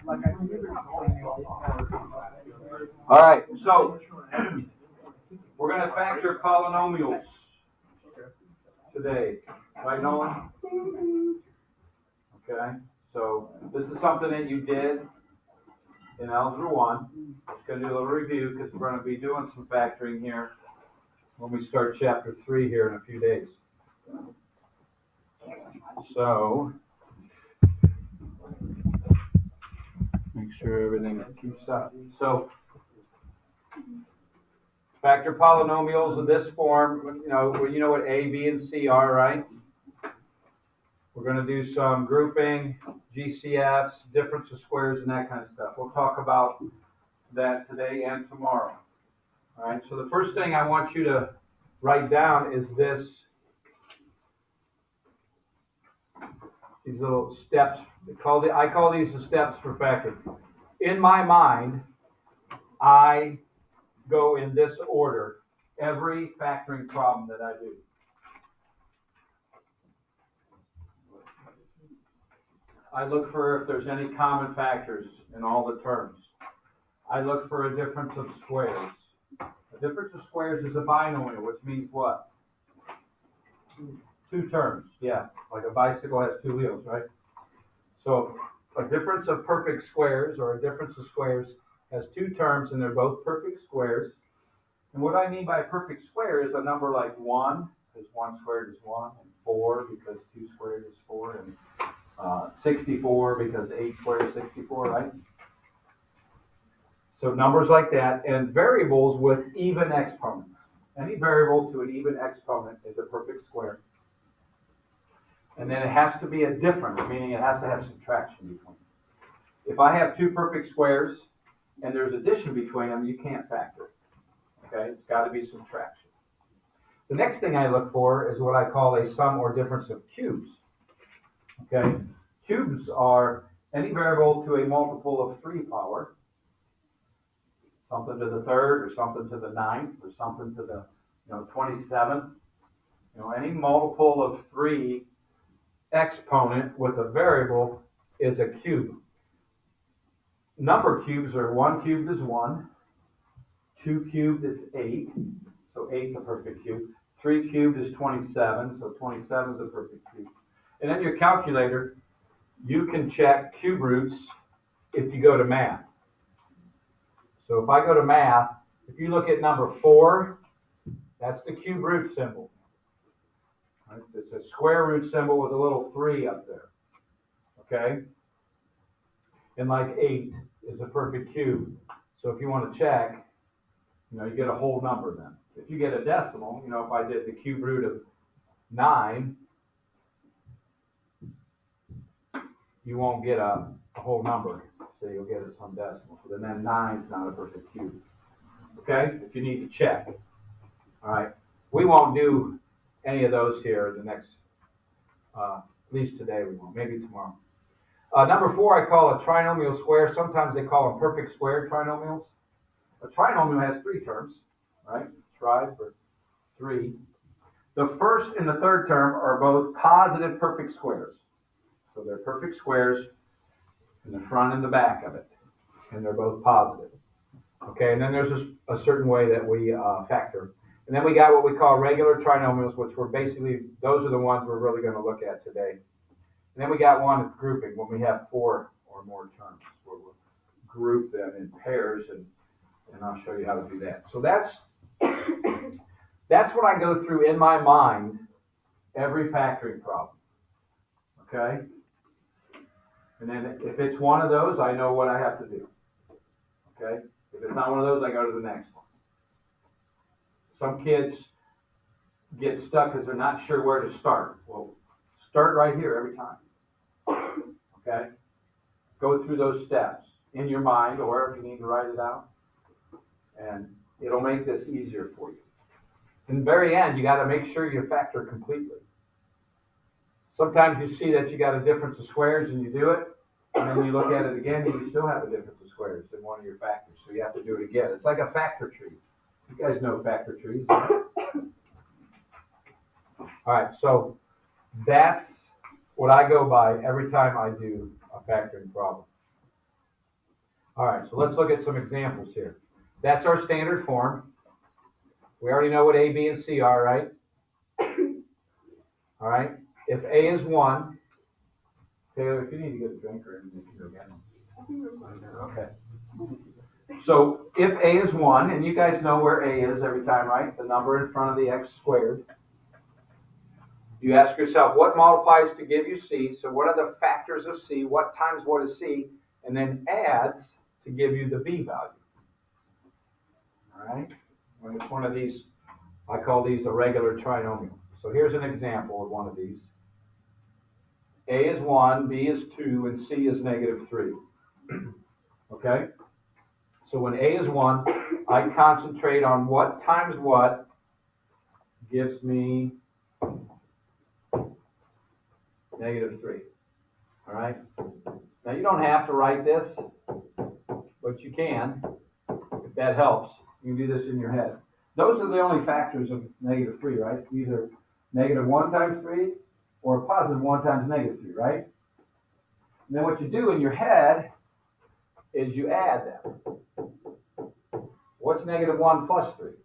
All right, so we're going to factor polynomials today. Right, Nolan? Okay, so this is something that you did in Algebra 1. Just going to do a little review because we're going to be doing some factoring here when we start Chapter 3 here in a few days. So, make sure everything keeps up. So, factor polynomials of this form, you know what A, B, and C are, right? We're going to do some grouping, GCFs, difference of squares, and that kind of stuff. We'll talk about that today and tomorrow. All right, so the first thing I want you to write down is these little steps. I call these the steps for factoring. In my mind, I go in this order every factoring problem that I do. I look for if there's any common factors in all the terms. I look for a difference of squares. A difference of squares is a binomial, which means what? Two terms, yeah. Like a bicycle has two wheels, right? So a difference of perfect squares or a difference of squares has two terms and they're both perfect squares. And what I mean by a perfect square is a number like 1, because 1 squared is 1, and 4 because 2 squared is 4, and 64 because 8 squared is 64, right? So numbers like that, and variables with even exponents. Any variable to an even exponent is a perfect square. And then it has to be a difference, meaning it has to have subtraction between them. If I have two perfect squares and there's addition between them, you can't factor it. Okay, it's got to be subtraction. The next thing I look for is what I call a sum or difference of cubes. Okay, cubes are any variable to a multiple of 3 power, something to the third or something to the ninth or something to the 27th. Any multiple of 3 exponent with a variable is a cube. Number cubes are 1 cubed is 1, 2 cubed is 8, so 8 is a perfect cube. 3 cubed is 27, so 27 is a perfect cube. And then your calculator, you can check cube roots if you go to math. So if I go to math, if you look at number 4, that's the cube root symbol. Right? It's a square root symbol with a little 3 up there. Okay? And like 8 is a perfect cube. So if you want to check, you get a whole number then. If you get a decimal, if I did the cube root of 9, you won't get a whole number. So you'll get some decimal. So then 9 is not a perfect cube. Okay? If you need to check. All right? We won't do any of those here the next, at least today we won't. Maybe tomorrow. Number 4 I call a trinomial square. Sometimes they call them perfect square trinomials. A trinomial has 3 terms, right? Tri for 3. The first and the third term are both positive perfect squares. So they're perfect squares in the front and the back of it. And they're both positive. Okay, and then there's a certain way that we factor. And then we got what we call regular trinomials, which were basically, those are the ones we're really going to look at today. And then we got one with grouping, when we have 4 or more terms, where we'll group them in pairs, and I'll show you how to do that. So that's what I go through in my mind every factoring problem. Okay? And then if it's one of those, I know what I have to do. Okay? If it's not one of those, I go to the next one. Some kids get stuck because they're not sure where to start. Well, start right here every time. Okay? Go through those steps in your mind, or if you need to write it out, and it'll make this easier for you. In the very end, you got to make sure you factor completely. Sometimes you see that you got a difference of squares and you do it, and then you look at it again and you still have a difference of squares in one of your factors, so you have to do it again. It's like a factor tree. You guys know factor trees, right? All right, so that's what I go by every time I do a factoring problem. All right, so let's look at some examples here. That's our standard form. We already know what A, B, and C are, right? All right. If A is 1, Taylor, if you need to get a drink or anything, you can go get them. Okay. So if A is 1, and you guys know where A is every time, right? The number in front of the x squared. You ask yourself, what multiplies to give you C? So what are the factors of C? What times what is C? And then adds to give you the B value. All right? When it's one of these, I call these a regular trinomial. So here's an example of one of these. A is 1, B is 2, and C is -3. Okay? So when A is 1, I concentrate on what times what gives me -3. All right? Now you don't have to write this, but you can, if that helps. You can do this in your head. Those are the only factors of -3, right? Either -1 times 3 or +1 times -3, right? And then what you do in your head is you add them. What's -1 plus 3?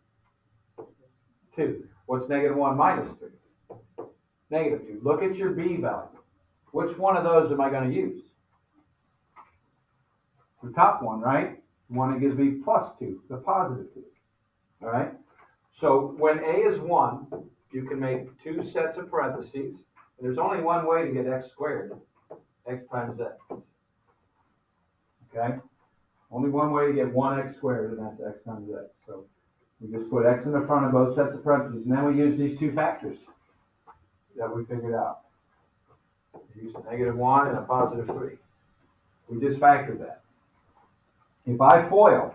2. What's -1 minus 3? -2. Look at your B value. Which one of those am I going to use? The top one, right? The one that gives me +2, the +2. All right? So when A is 1, you can make 2 sets of parentheses. And there's only one way to get x squared, x times x. Okay? Only one way to get 1x squared, and that's x times x. So we just put x in the front of both sets of parentheses, and then we use these two factors that we figured out. We use a -1 and a +3. We just factored that. If I FOIL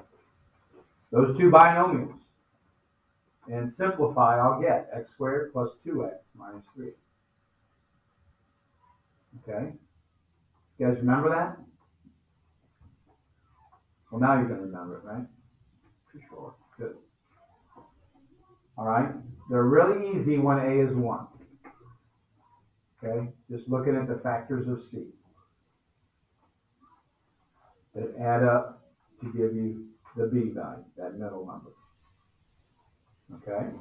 those two binomials and simplify, I'll get x squared plus 2x minus 3. Okay? You guys remember that? Well, now you're going to remember it, right? For sure. Good. All right? They're really easy when A is 1. Okay? Just looking at the factors of C that add up to give you the B value, that middle number. Okay?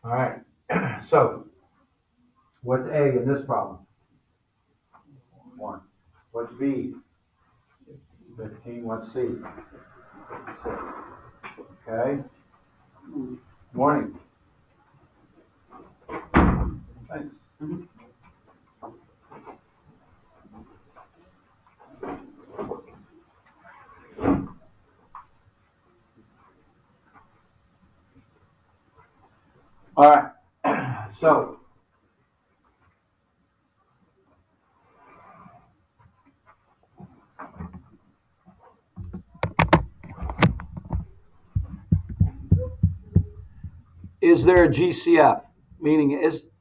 All right. So, what's A in this problem? 1. What's B? 15. What's C? 6. Okay? Morning. Thanks. All right. So, is there a GCF? Meaning,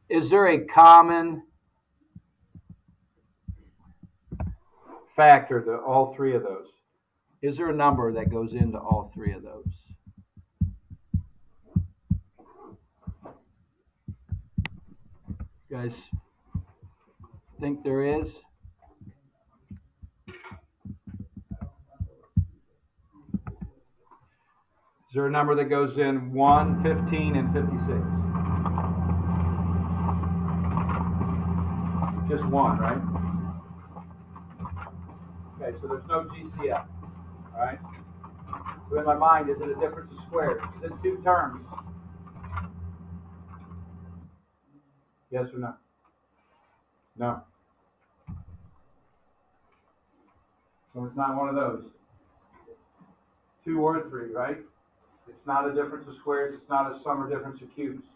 is there a common factor to all three of those? Is there a number that goes into all three of those? You guys think there is? Is there a number that goes in 1, 15, and 56? Just one, right? Okay, so there's no GCF, all right? So in my mind, is it a difference of squares? Is it 2 terms? Yes or no? No. So it's not one of those. 2 or 3, right? It's not a difference of squares. It's not a sum or difference of cubes.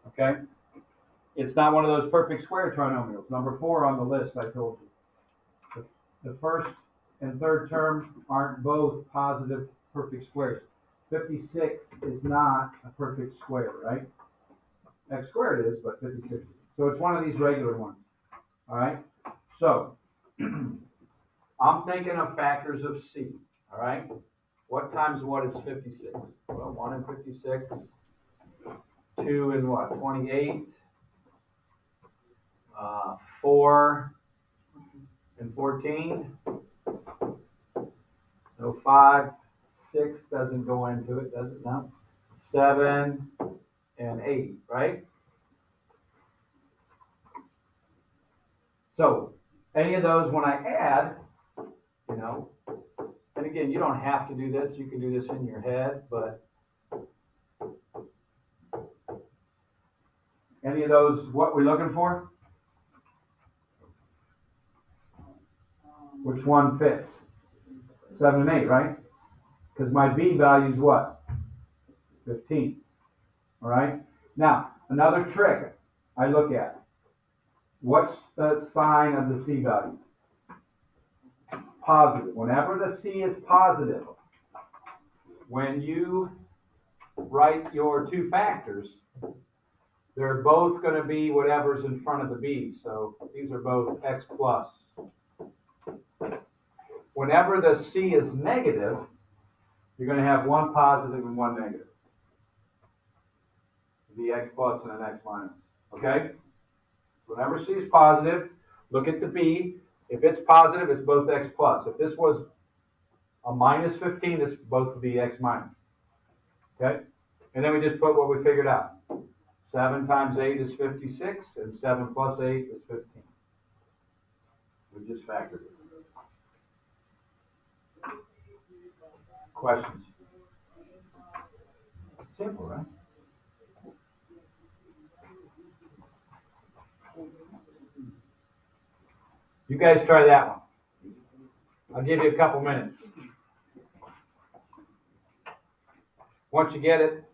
Okay? It's not one of those perfect square trinomials. Number 4 on the list, I told you. The first and third term aren't both positive perfect squares. 56 is not a perfect square, right? X squared is, but 56 is. So it's one of these regular ones. All right? So, I'm thinking of factors of C. All right? What times what is 56? Well, 1 and 56. 2 and what? 28. 4 and 14. No, 5, 6 doesn't go into it, does it? No. 7 and 8, right? So any of those when I add, you know, and again, you don't have to do this. You can do this in your head, but any of those, what we're looking for? Which one fits? 7 and 8, right? Because my B value is what? 15. All right. Now, another trick I look at. What's the sign of the C value? Positive. Whenever the C is positive, when you write your two factors, they're both going to be whatever's in front of the B. So these are both X plus. Whenever the C is negative, you're going to have one positive and one negative. The X plus and an X minus. Okay? Whenever C is positive, look at the B. If it's positive, it's both X plus. If this was a minus 15, this both would be X minus. Okay? And then we just put what we figured out. 7 times 8 is 56, and 7 plus 8 is 15. We just factored it. Questions? Simple, right? You guys try that one. I'll give you a couple minutes. Once you get it,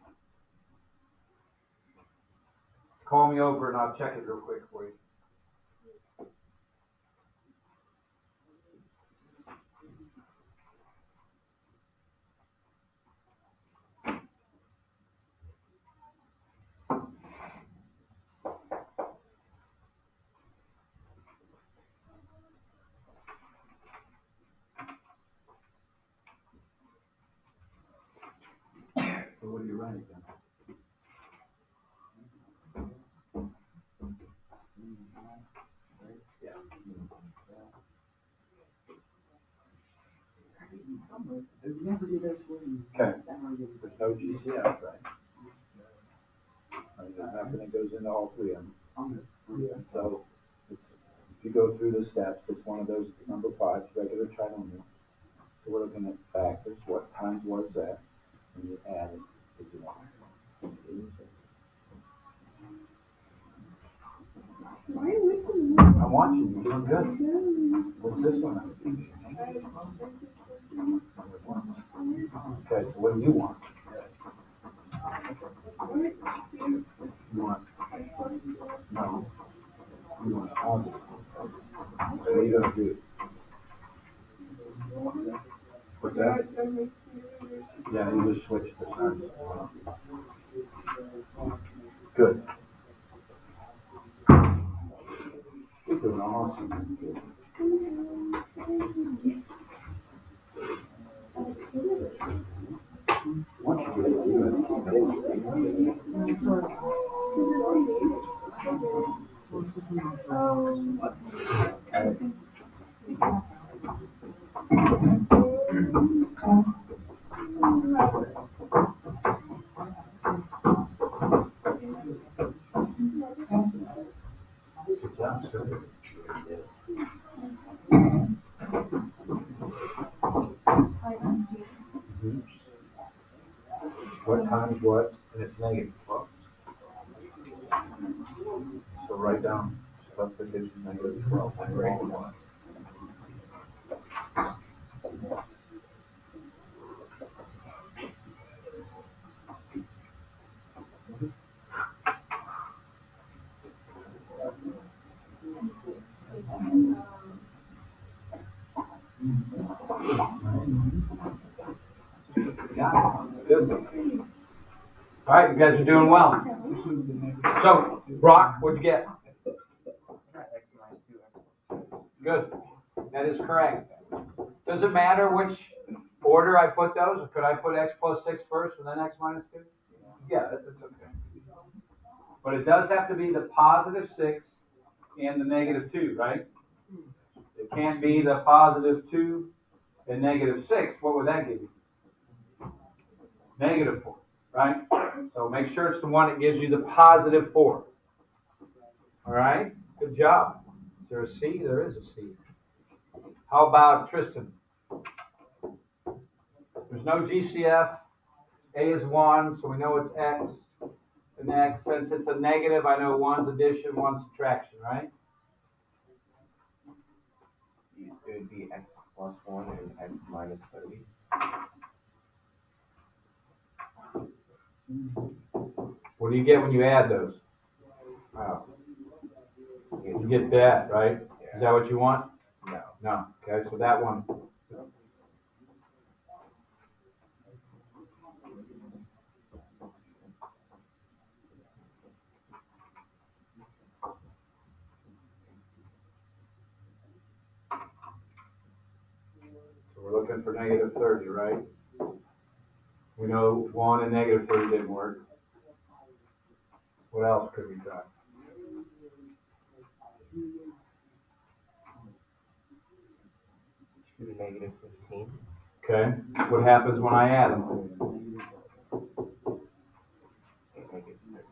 call me over and I'll check it real quick for you. So what do you write then? Yeah. Okay. There's no GCF, right? There's nothing that goes into all three of them. So if you go through the steps, it's one of those number 5, regular trinomial. So we're looking at factors. What times was that? And you add it if you want. I'm watching you. You're doing good. What's this one? Okay, so what do you want? You want no. You want positive. So what are you gonna do? What's that? Yeah, you just switch the signs. Good. You're doing awesome. Once you get it, you're good job, sir. What times what? And it's negative 12. So write down stuff that gives you negative 12. And break them up. Good. All right, you guys are doing well. So, Brock, what'd you get? Good. That is correct. Does it matter which order I put those? Or could I put X plus 6 first and then X minus 2? Yeah, that's okay. But it does have to be the positive 6 and the negative 2, right? It can't be the positive 2 and negative 6. What would that give you? Negative 4, right? So make sure it's the one that gives you the positive 4. All right? Good job. Is there a C? There is a C. How about Tristan? There's no GCF. A is 1, so we know it's X. And X, since it's a negative, I know one's addition, one's subtraction, right? It would be x plus 1 and x minus 30. What do you get when you add those? Oh. You get that, right? Yeah. Is that what you want? No. No. Okay, so that one. So we're looking for negative 30, right? We know 1 and negative 30 didn't work. What else could we try? Should be negative 15. Okay. What happens when I add them? Negative 37.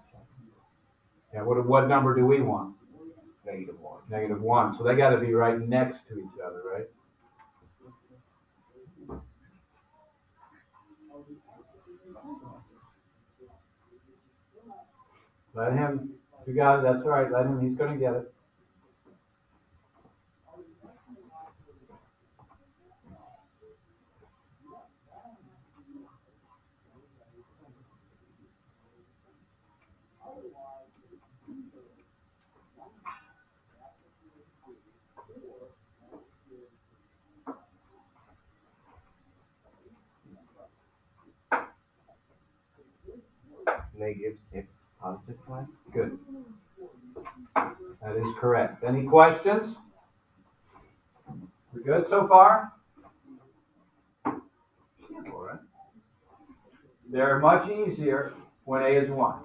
Yeah, what number do we want? Negative 1. Negative 1. So they got to be right next to each other, right? Let him. You got it. That's all right. Let him. He's going to get it. Negative 6, positive 5. Good. That is correct. Any questions? We good so far? Simple, right? They're much easier when A is 1.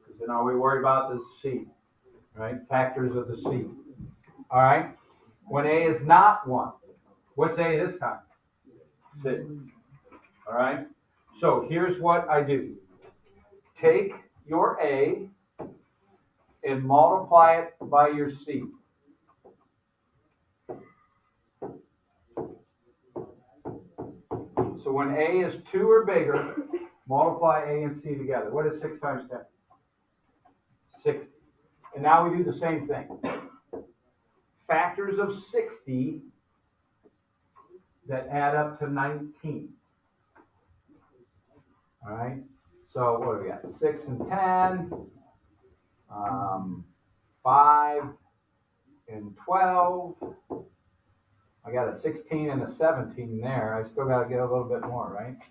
Because then all we worry about is C, right? Factors of the C. All right? When A is not 1, what's A this time? 6. All right? So here's what I do. Take your A and multiply it by your C. So when A is 2 or bigger, multiply A and C together. What is 6 times 10? 60. And now we do the same thing. Factors of 60 that add up to 19. All right? So what do we got? 6 and 10, 5 and 12. I got a 16 and a 17 there. I still got to get a little bit more, right?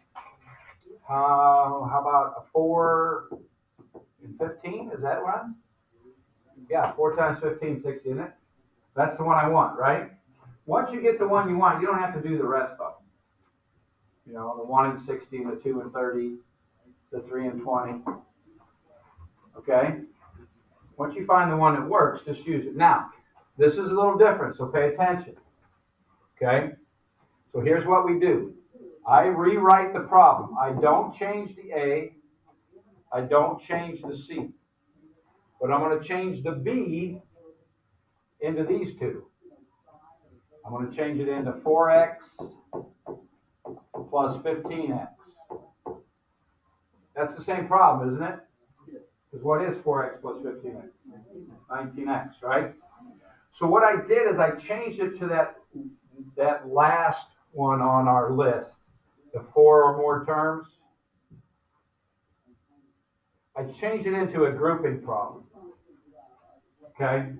How about a 4 and 15? Is that one? Yeah, 4 times 15, 60, isn't it? That's the one I want, right? Once you get the one you want, you don't have to do the rest of them. You know, the 1 and 60, the 2 and 30, the 3 and 20. Okay? Once you find the one that works, just use it. Now, this is a little different, so pay attention. Okay? So here's what we do. I rewrite the problem. I don't change the A. I don't change the C. But I'm going to change the B into these two. I'm going to change it into 4x plus 15x. That's the same problem, isn't it? Because what is 4x plus 15x? 19x, right? So what I did is I changed it to that last one on our list, the 4 or more terms. I changed it into a grouping problem. Okay?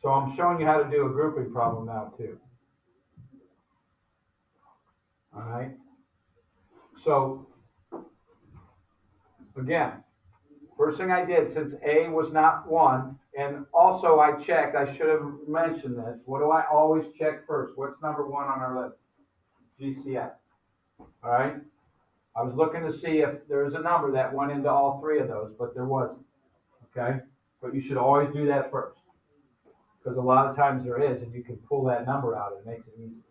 So I'm showing you how to do a grouping problem now too. All right? So, again, first thing I did, since A was not 1, and also I checked, I should have mentioned this. What do I always check first? What's number 1 on our list? GCF. All right? I was looking to see if there's a number that went into all 3 of those, but there wasn't. Okay? But you should always do that first. because a lot of times there is, and you can pull that number out. It makes it easy.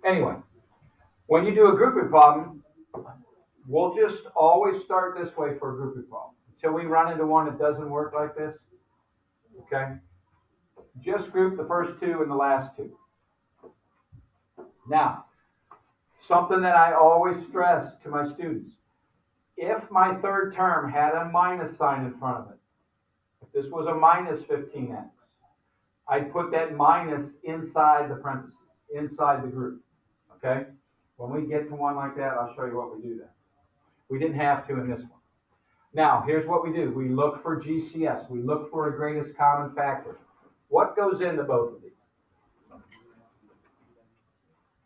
Anyway, when you do a grouping problem, we'll just always start this way for a grouping problem until we run into one that doesn't work like this. Okay? Just group the first two and the last two. Now, something that I always stress to my students, if my third term had a minus sign in front of it, if this was a minus 15x, I'd put that minus inside the parentheses, inside the group. Okay? When we get to one like that, I'll show you what we do then. We didn't have to in this one. Now, here's what we do. We look for GCS. We look for a greatest common factor. What goes into both of these?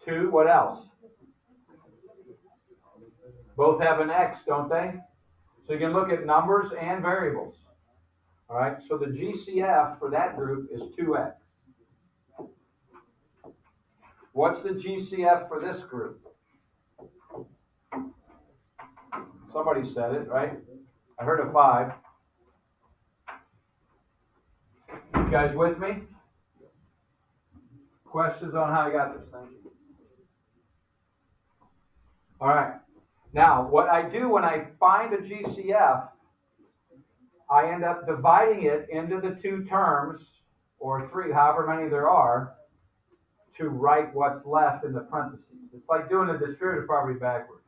2, what else? Both have an X, don't they? So you can look at numbers and variables. All right, so the GCF for that group is 2x. What's the GCF for this group? Somebody said it, right? I heard a 5. You guys with me? Questions on how I got this? Thank you. All right. Now, what I do when I find a GCF, I end up dividing it into the 2 terms, or 3, however many there are, to write what's left in the parentheses. It's like doing a distributive property backwards.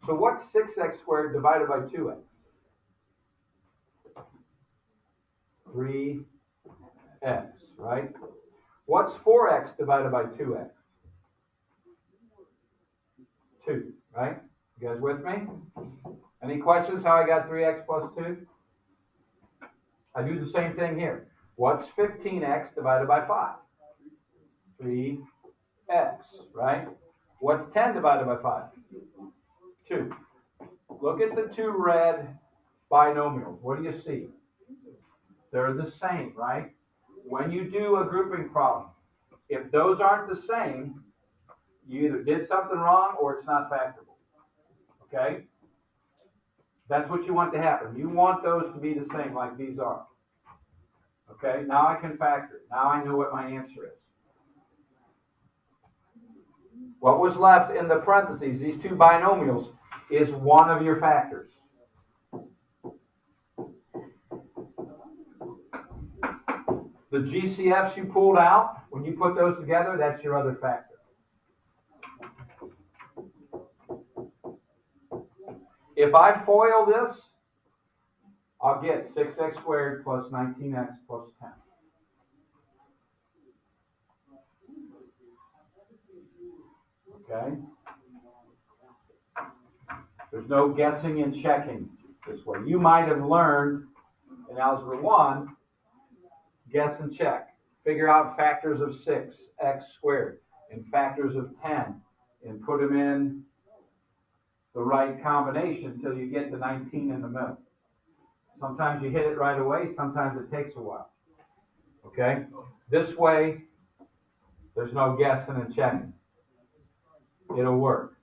So what's 6x squared divided by 2x? 3x, right? What's 4x divided by 2x? 2, right? You guys with me? Any questions how I got 3x plus 2? I do the same thing here. What's 15x divided by 5? 3x, right? What's 10 divided by 5? 2. Look at the 2 red binomials. What do you see? They're the same, right? When you do a grouping problem, if those aren't the same, you either did something wrong or it's not factorable. Okay? That's what you want to happen. You want those to be the same like these are. Okay? Now I can factor it. Now I know what my answer is. What was left in the parentheses, these 2 binomials, is one of your factors. The GCFs you pulled out, when you put those together, that's your other factor. If I FOIL this, I'll get 6x squared plus 19x plus 10. Okay? There's no guessing and checking this way. You might have learned in Algebra 1, guess and check. Figure out factors of 6x squared and factors of 10 and put them in the right combination until you get the 19 in the middle. Sometimes you hit it right away, sometimes it takes a while. Okay? This way, there's no guessing and checking. It'll work.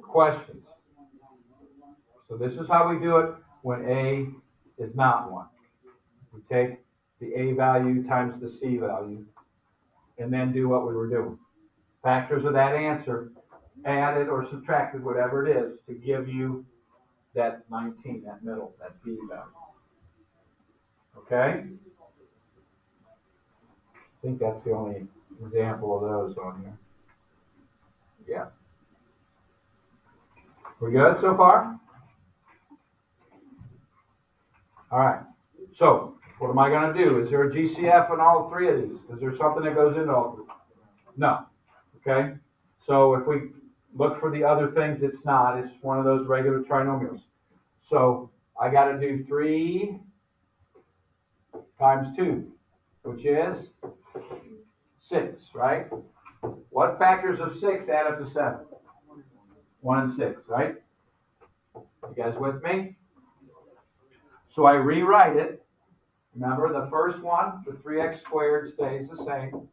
Questions? So this is how we do it when A is not 1. We take the A value times the C value and then do what we were doing. Factors of that answer, added or subtracted, whatever it is, to give you that 19, that middle, that B value. Okay? I think that's the only example of those on here. Yeah. We good so far? All right. So, what am I going to do? Is there a GCF in all 3 of these? Is there something that goes into all 3? No. Okay? So, if we look for the other things, it's not. It's one of those regular trinomials. So, I got to do 3 times 2, which is 6, right? What factors of 6 add up to 7? 1 and 6, right? You guys with me? So I rewrite it. Remember, the first one, the 3x squared, stays the same.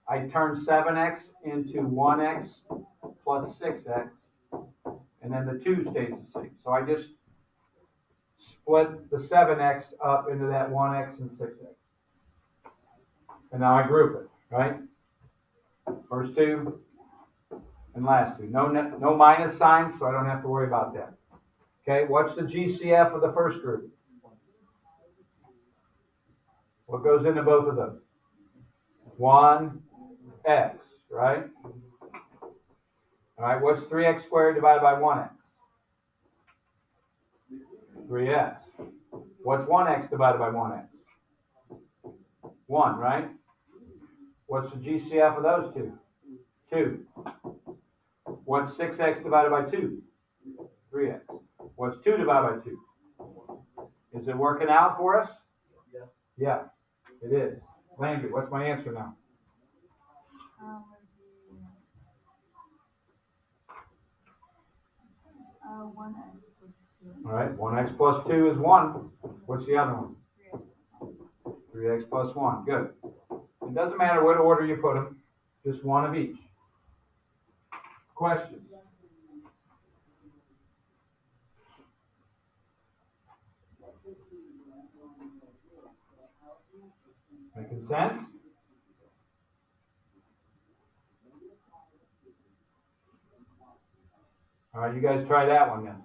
I turn 7x into 1x plus 6x, and then the 2 stays the same. So I just split the 7x up into that 1x and 6x. And now I group it, right? First two and last two. No minus signs, so I don't have to worry about that. Okay, what's the GCF of the first group? What goes into both of them? 1x, right? All right, what's 3x squared divided by 1x? 3x. What's 1x divided by 1x? 1, right? What's the GCF of those two? 2. What's 6x divided by 2? 3x. What's 2 divided by 2? Is it working out for us? Yes. Yeah, it is. Landry, what's my answer now? All right, 1x plus 2 is 1. What's the other one? 3x plus 1. Good. It doesn't matter what order you put them, just one of each. Questions? Making sense? All right, you guys try that one then.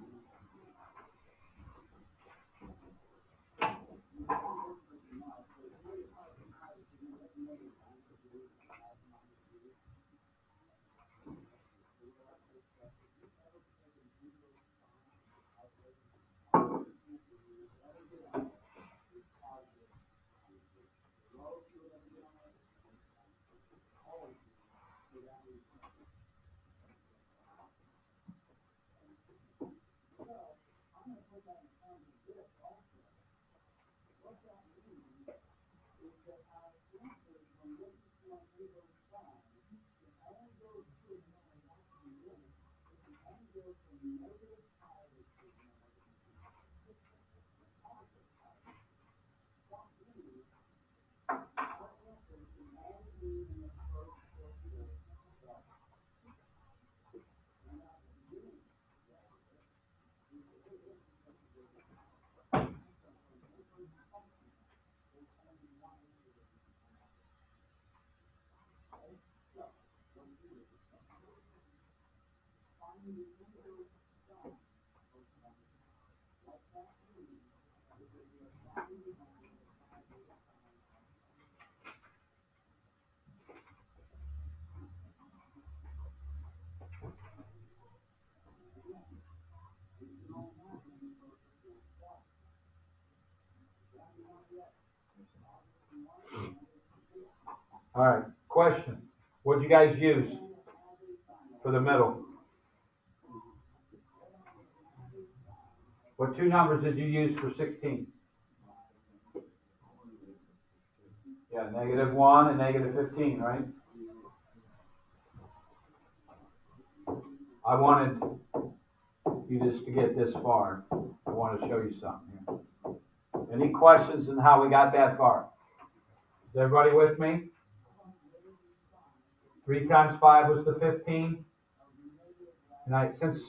All right, question. What'd you guys use for the middle? What two numbers did you use for 16? Yeah, -1 and -15, right? I wanted you just to get this far. I want to show you something here. Any questions on how we got that far? Is everybody with me? 3 times 5 was the 15. And since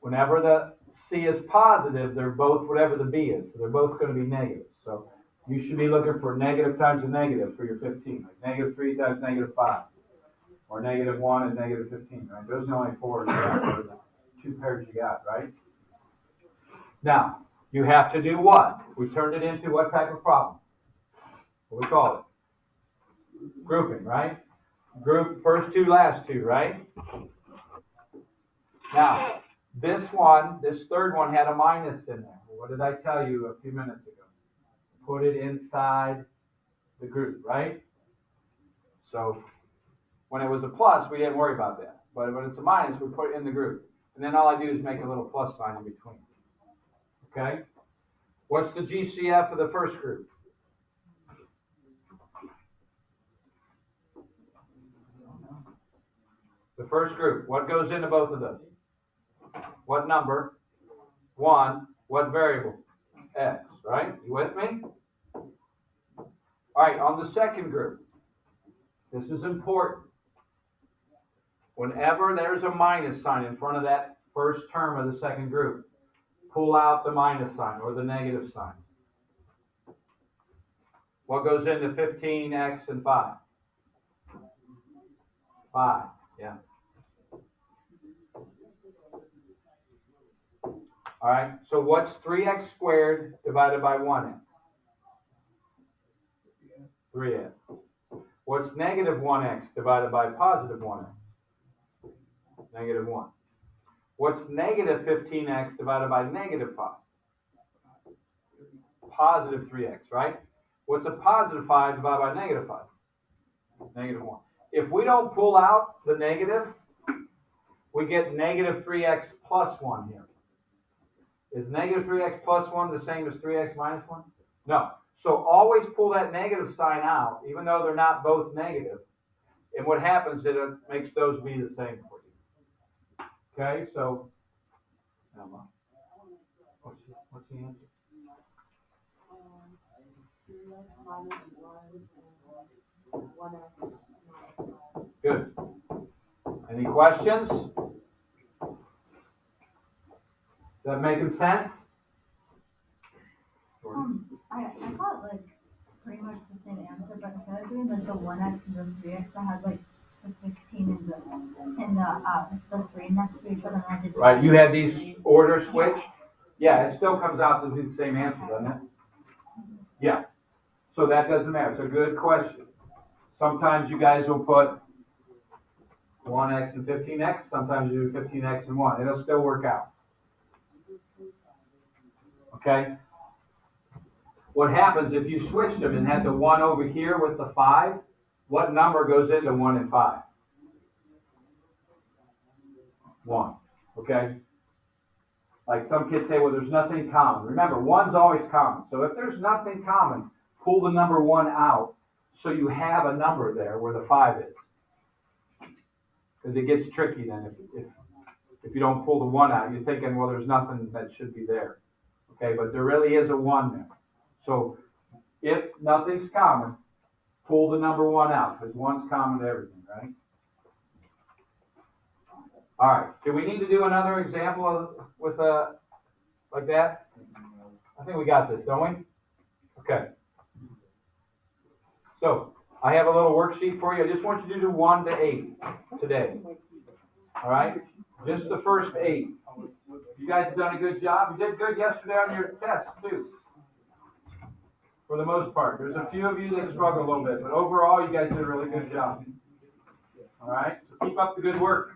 whenever the C is positive, they're both whatever the B is. So they're both going to be negative. So you should be looking for negative times a negative for your 15. Like -3 times -5. Or -1 and -15, right? Those are the only 4 you got, or the 2 pairs you got, right? Now, you have to do what? We turned it into what type of problem? What do we call it? Grouping, right? Group first two, last two, right? Now, this third one had a minus in there. What did I tell you a few minutes ago? Put it inside the group, right? So when it was a plus, we didn't worry about that. But when it's a minus, we put it in the group. And then all I do is make a little plus sign in between. Okay? What's the GCF of the first group? The first group. What goes into both of those? What number? 1. What variable? X, right? You with me? All right, on the second group. This is important. Whenever there's a minus sign in front of that first term of the second group, pull out the minus sign or the negative sign. What goes into 15x and 5? 5, yeah. All right, so what's 3x squared divided by 1x? 3x. What's negative 1x divided by positive 1x? Negative 1. What's negative 15x divided by negative 5? Positive 3x, right? What's a positive 5 divided by negative 5? Negative 1. If we don't pull out the negative, we get negative 3x plus 1 here. Is negative 3x plus 1 the same as 3x minus 1? No. So always pull that negative sign out, even though they're not both negative. And what happens is it makes those be the same for you. Okay, so, what's the answer? Good. Any questions? Is that making sense? I got like pretty much the same answer, but instead of doing like the 1x and the 3x, I had like the 15 and the 3 next to each other, and I did. Right, you had these orders switched? Yeah, it still comes out to be the same answer, doesn't it? Yeah. So that doesn't matter. It's a good question. Sometimes you guys will put 1x and 15x. Sometimes you do 15x and 1. It'll still work out. Okay? What happens if you switched them and had the 1 over here with the 5? What number goes into 1 and 5? 1. Okay? Like some kids say, well, there's nothing common. Remember, 1's always common. So if there's nothing common, pull the number 1 out so you have a number there where the 5 is. Because it gets tricky then if you don't pull the 1 out. You're thinking, well, there's nothing that should be there. Okay, but there really is a 1 there. So if nothing's common, pull the number 1 out, because 1's common to everything, right? All right. Do we need to do another example with like that? I think we got this, don't we? Okay. So I have a little worksheet for you. I just want you to do 1 to 8 today. All right? Just the first 8. You guys have done a good job. You did good yesterday on your tests, too. For the most part. There's a few of you that struggle a little bit, but overall, you guys did a really good job. All right? So keep up the good work.